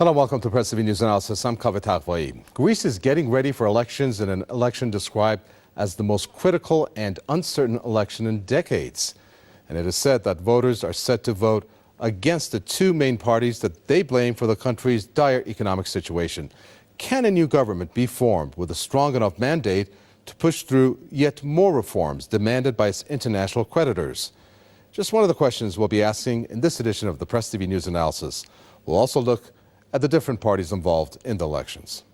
Hello, welcome to Press TV News Analysis. I'm Kaveh Taghvai. Greece is getting ready for elections in an election described as the most critical and uncertain election in decades. And it is said that voters are set to vote against the two main parties that they blame for the country's dire economic situation. Can a new government be formed with a strong enough mandate to push through yet more reforms demanded by its international creditors? Just one of the questions we'll be asking in this edition of the Press TV News Analysis. We'll also look at the different parties involved in the elections.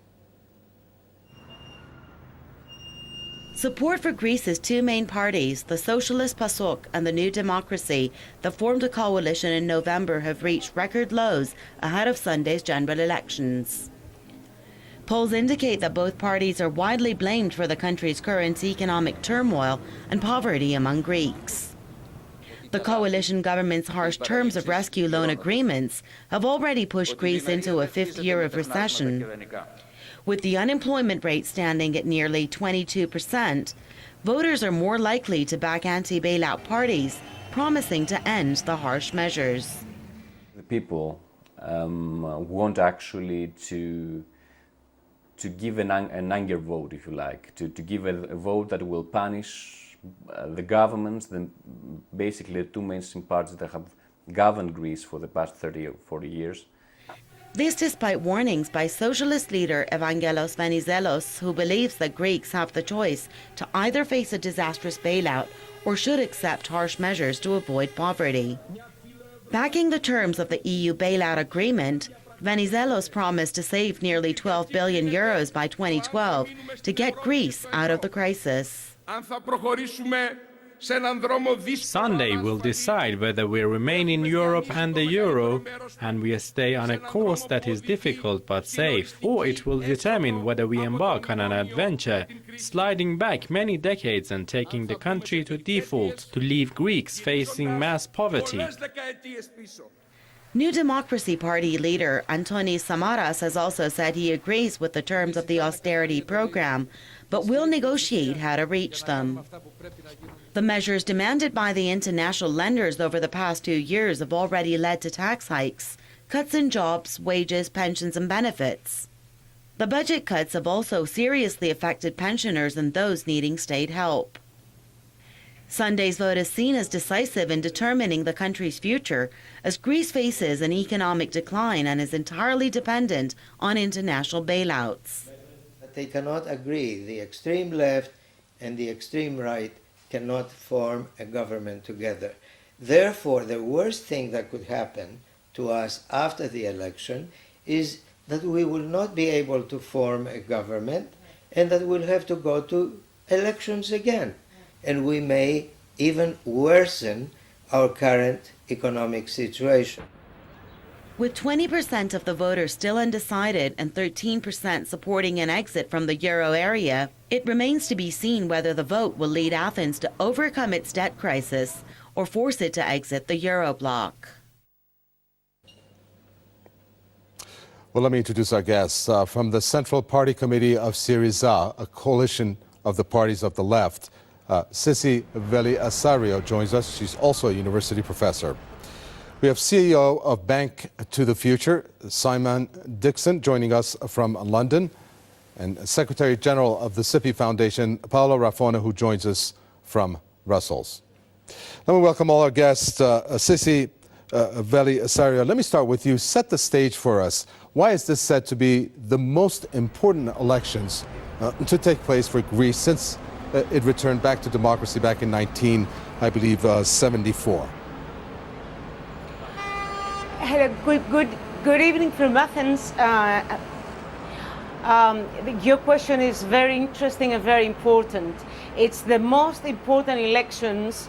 Support for Greece's two main parties, the Socialist PASOK and the New Democracy, that formed a coalition in November, have reached record lows ahead of Sunday's general elections. Polls indicate that both parties are widely blamed for the country's current economic turmoil and poverty among Greeks. The coalition government's harsh terms of rescue loan agreements have already pushed Greece into a fifth year of recession. With the unemployment rate standing at nearly 22%, voters are more likely to back anti-bailout parties, promising to end the harsh measures. The people want actually to give an anger vote, if you like, to give a vote that will punish the governments, basically the two mainstream parties that have governed Greece for the past 30 or 40 years. This despite warnings by socialist leader Evangelos Venizelos, who believes that Greeks have the choice to either face a disastrous bailout or should accept harsh measures to avoid poverty. Backing the terms of the EU bailout agreement, Venizelos promised to save nearly 12 billion euros by 2012 to get Greece out of the crisis. Sunday will decide whether we remain in Europe and the euro, and we stay on a course that is difficult but safe, or it will determine whether we embark on an adventure, sliding back many decades and taking the country to default, to leave Greeks facing mass poverty. New Democracy Party leader Antonis Samaras has also said he agrees with the terms of the austerity program, but will negotiate how to reach them. The measures demanded by the international lenders over the past 2 years have already led to tax hikes, cuts in jobs, wages, pensions and benefits. The budget cuts have also seriously affected pensioners and those needing state help. Sunday's vote is seen as decisive in determining the country's future, as Greece faces an economic decline and is entirely dependent on international bailouts. They cannot agree. The extreme left and the extreme right cannot form a government together. Therefore, the worst thing that could happen to us after the election is that we will not be able to form a government and that we'll have to go to elections again. And we may even worsen our current economic situation. With 20% of the voters still undecided and 13% supporting an exit from the euro area, it remains to be seen whether the vote will lead Athens to overcome its debt crisis or force it to exit the euro bloc. Well, let me introduce our guests. From the Central Party Committee of Syriza, a coalition of the parties of the left, Sissi Veli-Asario joins us. She's also a university professor. We have CEO of Bank to the Future, Simon Dixon, joining us from London, and Secretary General of the SIPI Foundation, Paolo Raffona, who joins us from Brussels. Let me welcome all our guests. Sissi Veli-Asario, let me start with you. Set the stage for us. Why is this said to be the most important elections to take place for Greece since it returned back to democracy back in 1974? Hello, good evening from Athens. Your question is very interesting and very important. It's the most important elections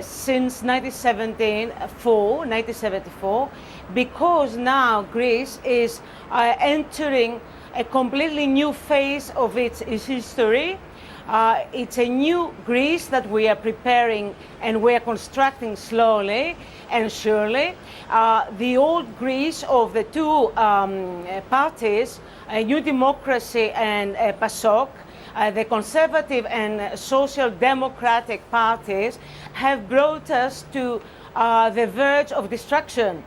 since 1974, because now Greece is entering a completely new phase of its history. It's a new Greece that we are preparing and we are constructing slowly and surely. The old Greece of the two parties, New Democracy and PASOK, the conservative and social democratic parties have brought us to the verge of destruction.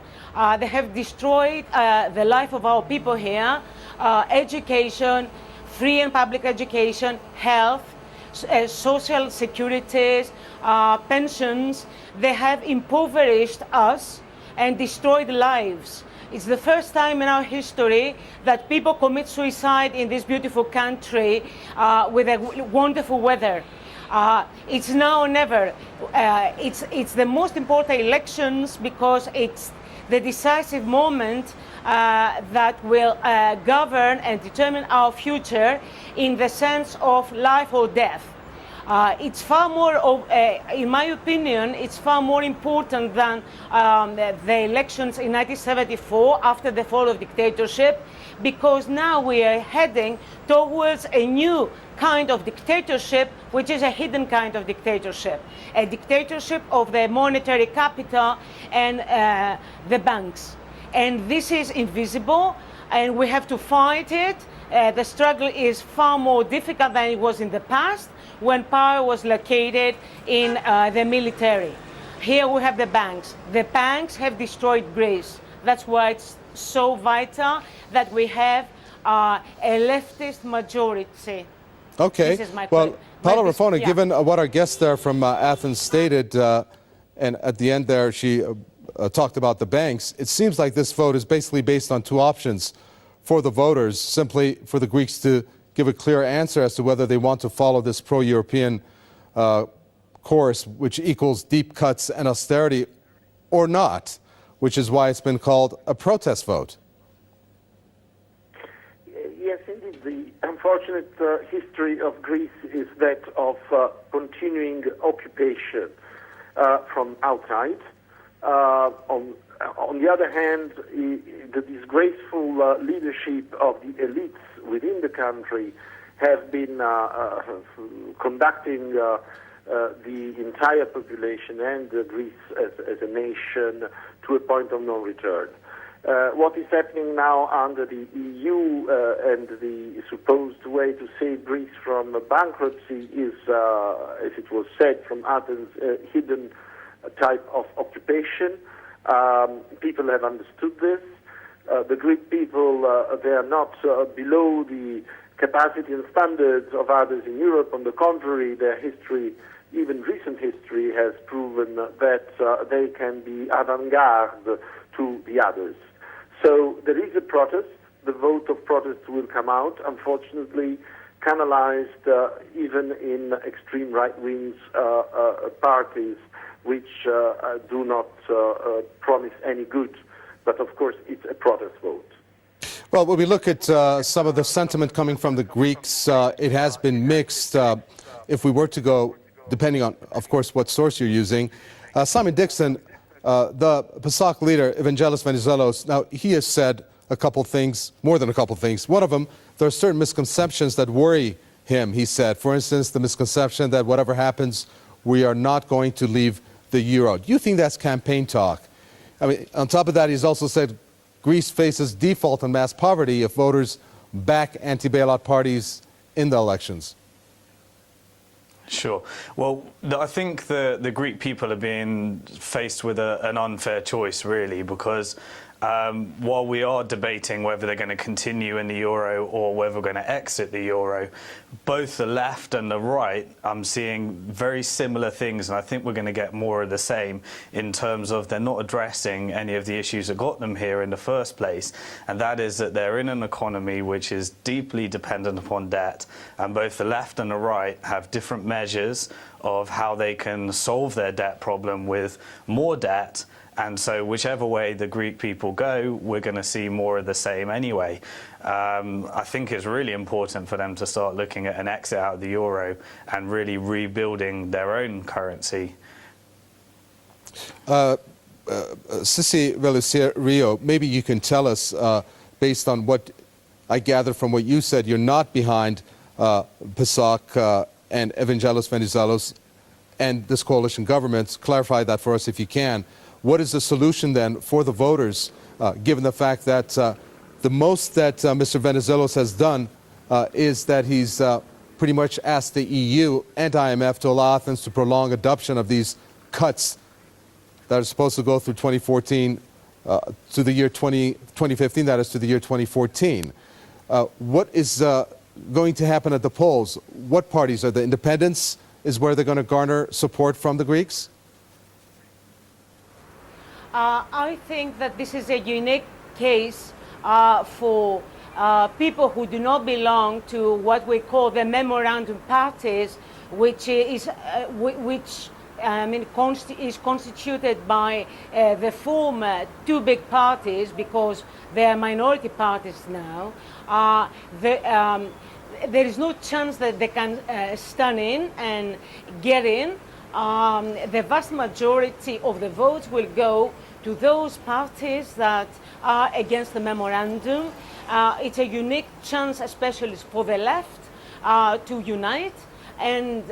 They have destroyed the life of our people here, education, free and public education, health, social securities, pensions. They have impoverished us and destroyed lives. It's the first time in our history that people commit suicide in this beautiful country with a wonderful weather. It's now or never. It's the most important elections because it's the decisive moment that will govern and determine our future in the sense of life or death. It's far more, in my opinion, it's far more important than the elections in 1974 after the fall of dictatorship, because now we are heading towards a new kind of dictatorship, which is a hidden kind of dictatorship, a dictatorship of the monetary capital and the banks. And this is invisible, and we have to fight it. The struggle is far more difficult than it was in the past, when power was located in the military. Here we have the banks. The banks have destroyed Greece. That's why it's so vital that we have a leftist majority. Okay. This is my Well, Paola Raffoni, yeah. given what our guest there from Athens stated, and at the end there she talked about the banks, it seems like this vote is basically based on two options for the voters, simply for the Greeks to give a clear answer as to whether they want to follow this pro-European course, which equals deep cuts and austerity, or not, which is why it's been called a protest vote. Yes, indeed. The unfortunate history of Greece is that of continuing occupation from outside. On the other hand, the disgraceful leadership of the elites within the country have been conducting the entire population and Greece as a nation to a point of no return. What is happening now under the EU and the supposed way to save Greece from bankruptcy is, as it was said from Athens, a hidden type of occupation. People have understood this. The Greek people, they are not below the capacity and standards of others in Europe. On the contrary, their history, even recent history, has proven that they can be avant-garde to the others. So there is a protest. The vote of protest will come out, unfortunately canalized even in extreme right-wing parties, which do not promise any good. But of course, it's a protest vote. Well, when we look at some of the sentiment coming from the Greeks, it has been mixed. If we were to go, depending on, of course, what source you're using, Simon Dixon, the PASOK leader, Venizelos Venizelos, now he has said a couple things, more than a couple things. One of them, there are certain misconceptions that worry him, he said. For instance, the misconception that whatever happens, we are not going to leave the euro. Do you think that's campaign talk? I mean, on top of that, he's also said Greece faces default and mass poverty if voters back anti-bailout parties in the elections. Sure. Well, I think the Greek people are being faced with an unfair choice, really, because while we are debating whether they're going to continue in the euro or whether we're going to exit the euro, both the left and the right, I'm seeing very similar things, and I think we're going to get more of the same in terms of they're not addressing any of the issues that got them here in the first place, and that is that they're in an economy which is deeply dependent upon debt, and both the left and the right have different measures of how they can solve their debt problem with more debt. And so whichever way the Greek people go, we're going to see more of the same anyway. I think it's really important for them to start looking at an exit out of the euro and really rebuilding their own currency. Sissi Velisario, maybe you can tell us, based on what I gather from what you said, you're not behind PASOK and Venizelos Venizelos and this coalition government. Clarify that for us if you can. What is the solution then for the voters, given the fact that the most that Mr. Venizelos has done is that he's pretty much asked the EU and IMF to allow Athens to prolong adoption of these cuts that are supposed to go through 2014 to the year 2015, that is to the year 2014. What is going to happen at the polls? What parties are the independents? Is where they're going to garner support from the Greeks? I think that this is a unique case for people who do not belong to what we call the memorandum parties, which is is constituted by the former two big parties, because they are minority parties now. There is no chance that they can stand in and get in. The vast majority of the votes will go to those parties that are against the memorandum. It's a unique chance, especially for the left, to unite and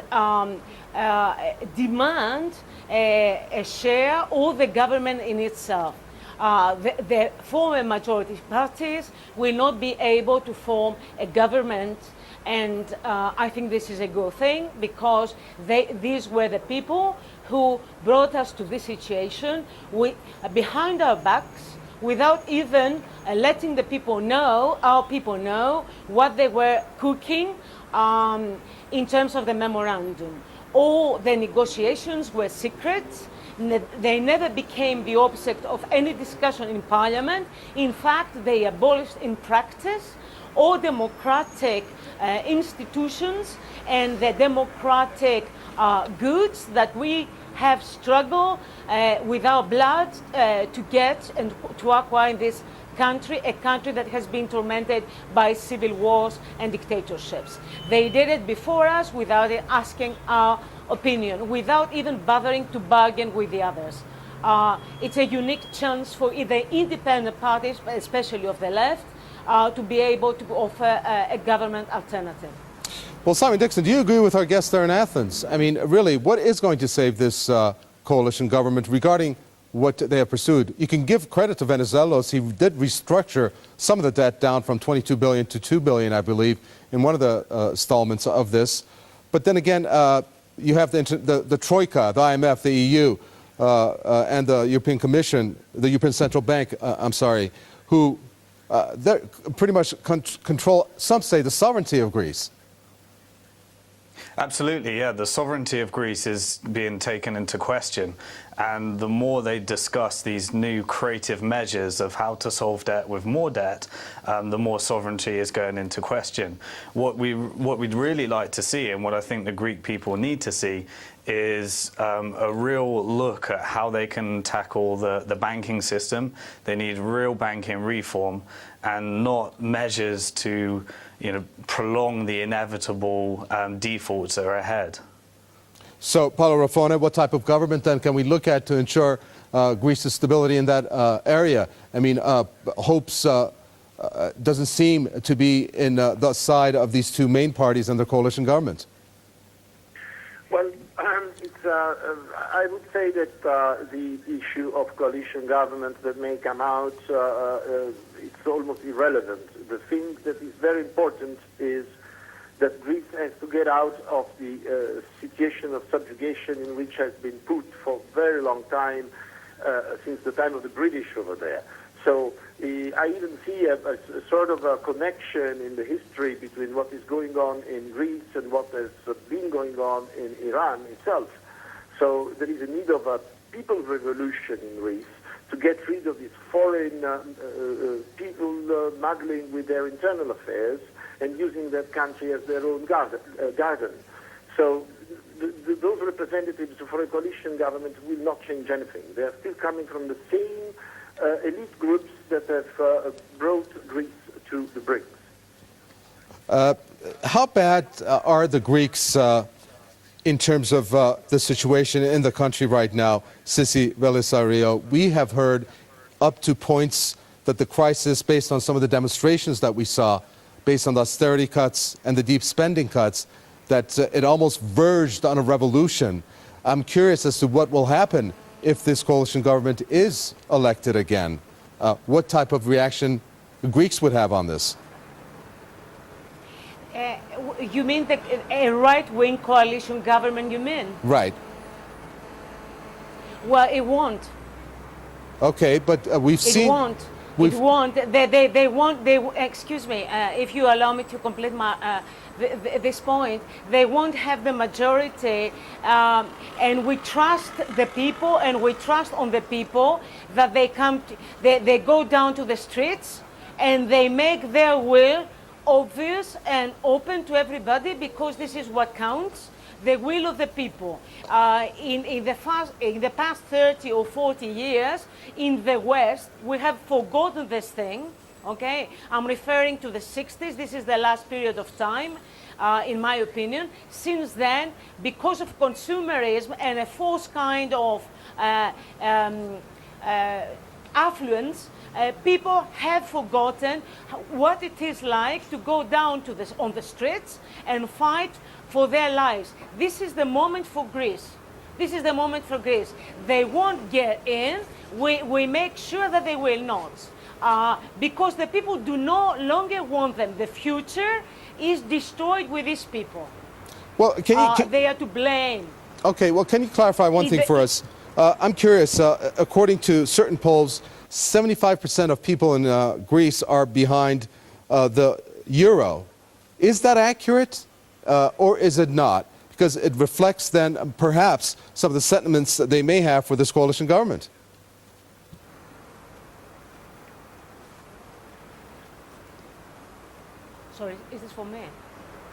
demand a share of the government in itself. The former majority parties will not be able to form a government, and I think this is a good thing, because these were the people who brought us to this situation behind our backs, without even letting the people know, our people know, what they were cooking in terms of the memorandum. All the negotiations were secret. They never became the object of any discussion in Parliament. In fact, they abolished in practice all democratic institutions and the democratic goods that we have struggled with our blood to get and to acquire in this country, a country that has been tormented by civil wars and dictatorships. They did it before us without asking our opinion, without even bothering to bargain with the others. It's a unique chance for the independent parties, especially of the left, to be able to offer a government alternative. Well, Simon Dixon, do you agree with our guest there in Athens? I mean, really, what is going to save this coalition government regarding what they have pursued? You can give credit to Venizelos. He did restructure some of the debt down from 22 billion to 2 billion, I believe, in one of the installments of this. But then again, you have the Troika, the IMF, the EU, and the European Commission, the European Central Bank, who pretty much control, some say, the sovereignty of Greece. Absolutely, yeah. The sovereignty of Greece is being taken into question. And the more they discuss these new creative measures of how to solve debt with more debt, the more sovereignty is going into question. What we'd really like to see, and what I think the Greek people need to see, is a real look at how they can tackle the banking system. They need real banking reform, and not measures to prolong the inevitable defaults that are ahead. So, Paolo Raffone, what type of government then can we look at to ensure Greece's stability in that area? I mean, hopes doesn't seem to be in the side of these two main parties and the coalition government. Well, I would say that the issue of coalition government that may come out, it's almost irrelevant. The thing that is very important is that Greece has to get out of the situation of subjugation in which has been put for a very long time, since the time of the British over there. So I even see a sort of a connection in the history between what is going on in Greece and what has been going on in Iran itself. So there is a need of a people's revolution in Greece to get rid of these foreign people muddling with their internal affairs and using that country as their own garden. So those representatives for a coalition government will not change anything. They are still coming from the same elite groups that have brought Greece to the brink. How bad are the Greeks in terms of the situation in the country right now? Sissi Velisario, we have heard up to points that the crisis, based on some of the demonstrations that we saw, based on the austerity cuts and the deep spending cuts, that it almost verged on a revolution. I'm curious as to what will happen if this coalition government is elected again. What type of reaction the Greeks would have on this? You mean a right-wing coalition government, you mean? Right. Well, it won't. Okay, but we've seen... It won't. It won't. They won't. Excuse me. If you allow me to complete my this point, they won't have the majority, and we trust the people, and we trust on the people that they come. They go down to the streets, and they make their will obvious and open to everybody, because this is what counts. The will of the people. In the past 30 or 40 years, in the West, we have forgotten this thing, okay? I'm referring to the 60s. This is the last period of time, in my opinion. Since then, because of consumerism and a false kind of affluence, people have forgotten what it is like to go down on the streets and fight for their lives. This is the moment for Greece. This is the moment for Greece. They won't get in. We make sure that they will not. Because the people do no longer want them. The future is destroyed with these people. Well, they are to blame. Okay, well, can you clarify one thing for us? I'm curious, according to certain polls, 75% of people in Greece are behind the euro. Is that accurate? Or is it not? Because it reflects then perhaps some of the sentiments that they may have for this coalition government. Sorry, is this for me?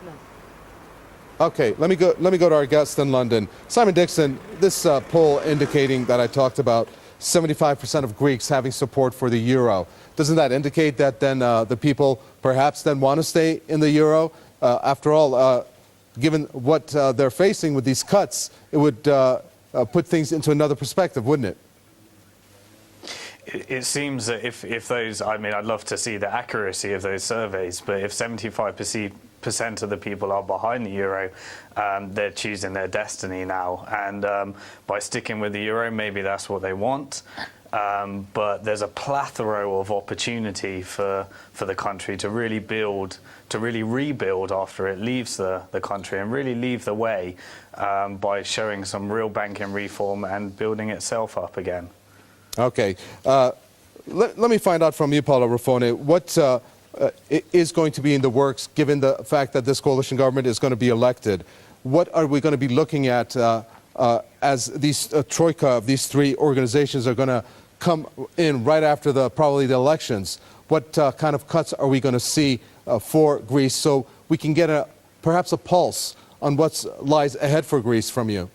No. Okay, let me go to our guest in London. Simon Dixon, this poll indicating that I talked about 75% of Greeks having support for the euro. Doesn't that indicate that then the people perhaps then want to stay in the euro? After all, given what they're facing with these cuts, it would put things into another perspective, wouldn't it? It seems that if those, I mean, I'd love to see the accuracy of those surveys, but if 75% of the people are behind the euro, they're choosing their destiny now. And by sticking with the euro, maybe that's what they want. But there's a plethora of opportunity for the country to really rebuild after it leaves the country, and really leave the way by showing some real banking reform and building itself up again. Okay. Let me find out from you, Paolo Raffone, what is going to be in the works, given the fact that this coalition government is going to be elected. What are we going to be looking at as these troika of these three organizations are going to come in right after probably the elections? What kind of cuts are we going to see for Greece, so we can get perhaps a pulse on what lies ahead for Greece from you?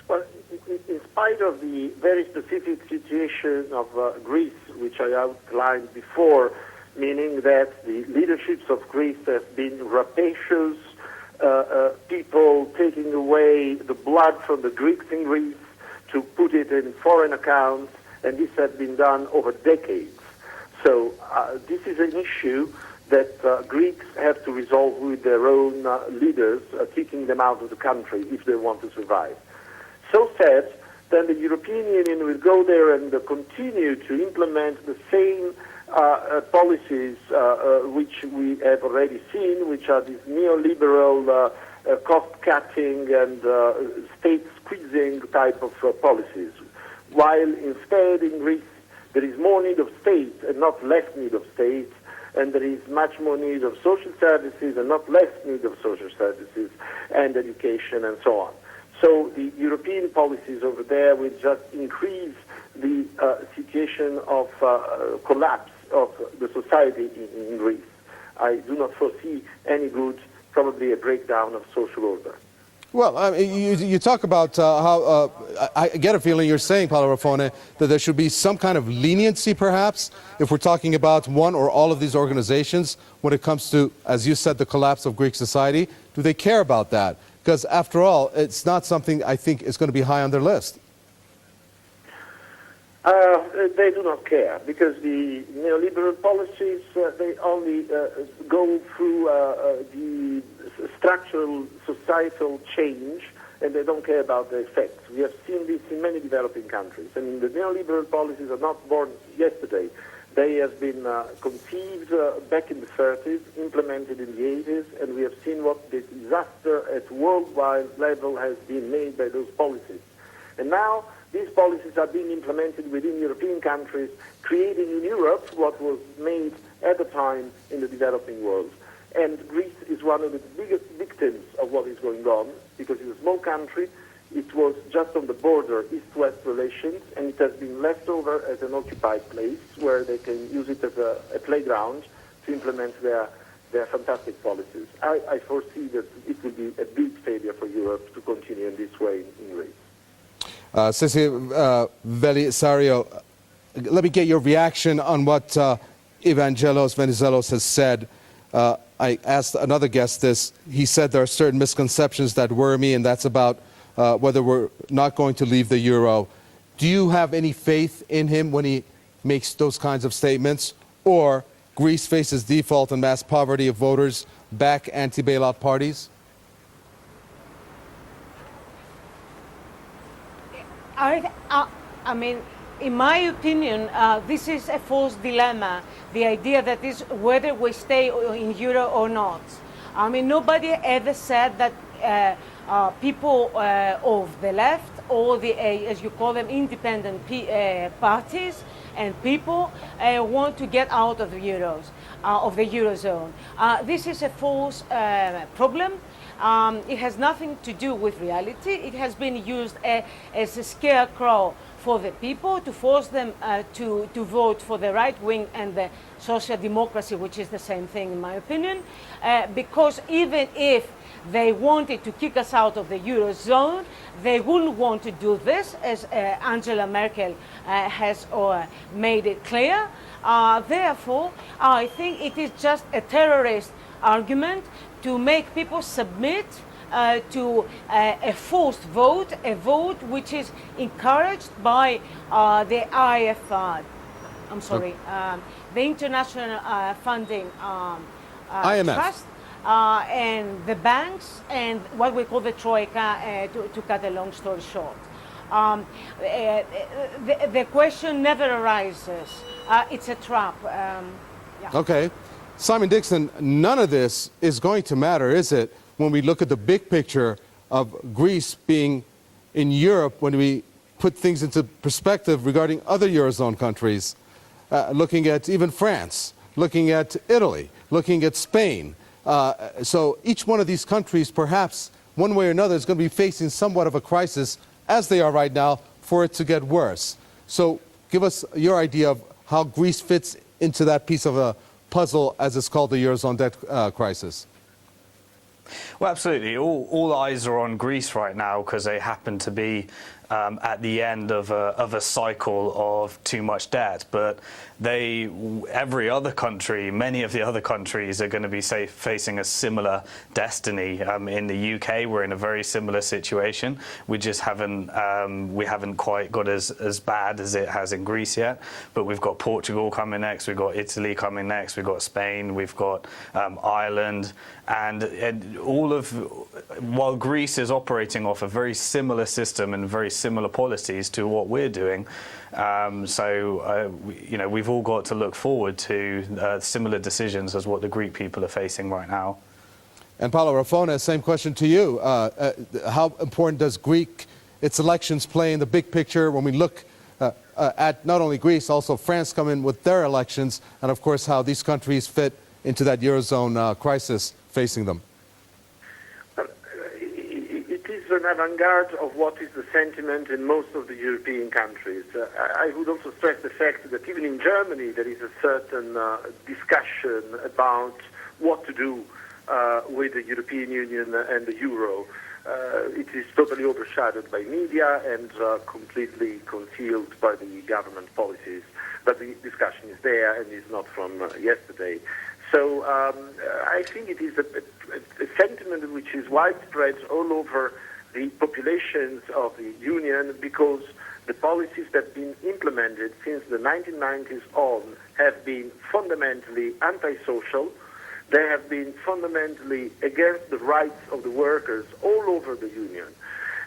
Well, in spite of the very specific situation of Greece, which I outlined before, meaning that the leaderships of Greece have been rapacious, people taking away the blood from the Greeks in Greece to put it in foreign accounts, and this has been done over decades. So this is an issue that Greeks have to resolve with their own leaders, kicking them out of the country if they want to survive. So said, then the European Union will go there and continue to implement the same policies which we have already seen, which are these neoliberal cost-cutting and state-squeezing type of policies, while instead in Greece there is more need of state and not less need of state, and there is much more need of social services and not less need of social services and education and so on. So the European policies over there will just increase the situation of collapse of the society in Greece. I do not foresee any good, probably a breakdown of social order. Well, I mean, you talk about how, I get a feeling you're saying, Paolo Raffone, that there should be some kind of leniency, perhaps, if we're talking about one or all of these organizations when it comes to, as you said, the collapse of Greek society. Do they care about that? Because, after all, it's not something I think is going to be high on their list. They do not care, because the neoliberal policies, they only go through the structural societal change, and they don't care about the effects. We have seen this in many developing countries. I mean, the neoliberal policies are not born yesterday. They have been conceived back in the 30s, implemented in the 80s, and we have seen what the disaster at worldwide level has been made by those policies. And now these policies are being implemented within European countries, creating in Europe what was made at the time in the developing world. And Greece is one of the biggest victims of what is going on, because it's a small country. It was just on the border, East-West relations, and it has been left over as an occupied place where they can use it as a playground to implement their fantastic policies. I foresee that it will be a big failure for Europe to continue in this way in Greece. Sissi Venizelos, let me get your reaction on what Venizelos has said. I asked another guest this. He said there are certain misconceptions that worry me, and that's about whether we're not going to leave the euro. Do you have any faith in him when he makes those kinds of statements? Or Greece faces default and mass poverty of voters, back anti-bailout parties? I mean, in my opinion, this is a false dilemma. The idea that is whether we stay in euro or not. I mean, nobody ever said that people of the left or the, as you call them, independent parties and people want to get out of the eurozone. This is a false problem. It has nothing to do with reality. It has been used as a scarecrow for the people to force them to vote for the right wing and the social democracy, which is the same thing in my opinion, because even if they wanted to kick us out of the eurozone, they wouldn't want to do this, as Angela Merkel has made it clear. Therefore, I think it is just a terrorist argument to make people submit to a forced vote, a vote which is encouraged by the the International Funding IMF. Trust, and the banks, and what we call the Troika, to cut a long story short. The question never arises. It's a trap. Yeah. Okay. Simon Dixon, none of this is going to matter, is it, when we look at the big picture of Greece being in Europe, when we put things into perspective regarding other Eurozone countries, looking at even France, looking at Italy, looking at Spain. So each one of these countries, perhaps one way or another, is going to be facing somewhat of a crisis, as they are right now, for it to get worse. So give us your idea of how Greece fits into that piece of a puzzle, as it's called, the Eurozone debt crisis. Well, absolutely. All eyes are on Greece right now because they happen to be at the end of a cycle of too much debt. But every other country, many of the other countries are going to be facing a similar destiny. In the UK, we're in a very similar situation. We just haven't quite got as bad as it has in Greece yet. But we've got Portugal coming next. We've got Italy coming next. We've got Spain. We've got Ireland. And while Greece is operating off a very similar system and very similar policies to what we're doing, we've all got to look forward to similar decisions as what the Greek people are facing right now. And Paolo Rafona, same question to you. How important does its elections play in the big picture when we look at not only Greece, also France come in with their elections, and of course how these countries fit into that Eurozone crisis facing them? It is an avant-garde of what is the sentiment in most of the European countries. I would also stress the fact that even in Germany there is a certain discussion about what to do with the European Union and the Euro. It is totally overshadowed by media and completely concealed by the government policies. But the discussion is there and is not from yesterday. So I think it is a sentiment which is widespread all over the populations of the Union, because the policies that have been implemented since the 1990s on have been fundamentally antisocial. They have been fundamentally against the rights of the workers all over the Union.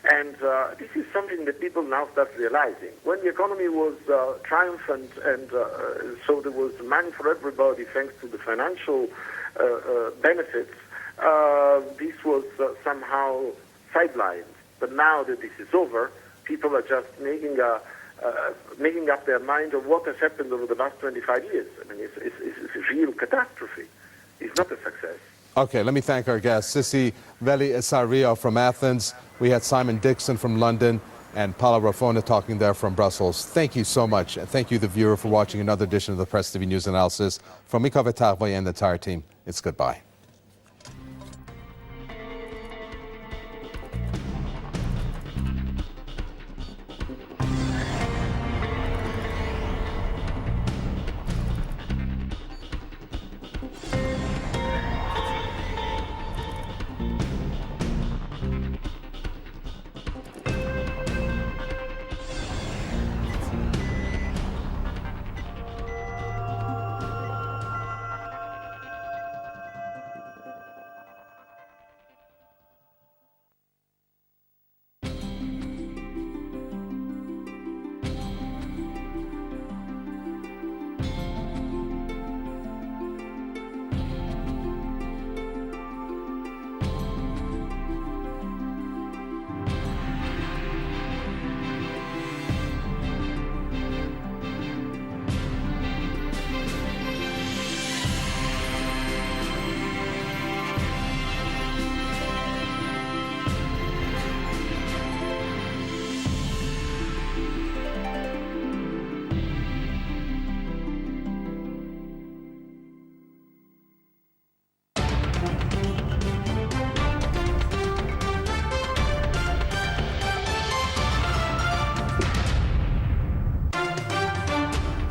And this is something that people now start realizing. When the economy was triumphant and so there was money for everybody thanks to the financial benefits, this was somehow sidelined. But now that this is over, people are just making up their mind of what has happened over the last 25 years. I mean, it's a real catastrophe. It's not a success. Okay, let me thank our guests. Sissi Venizelos from Athens. We had Simon Dixon from London and Paola Raffona talking there from Brussels. Thank you so much. And thank you, the viewer, for watching another edition of the Press TV News Analysis. From Mika Vetarvoy and the entire team, it's goodbye.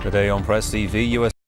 Today on Press TV, US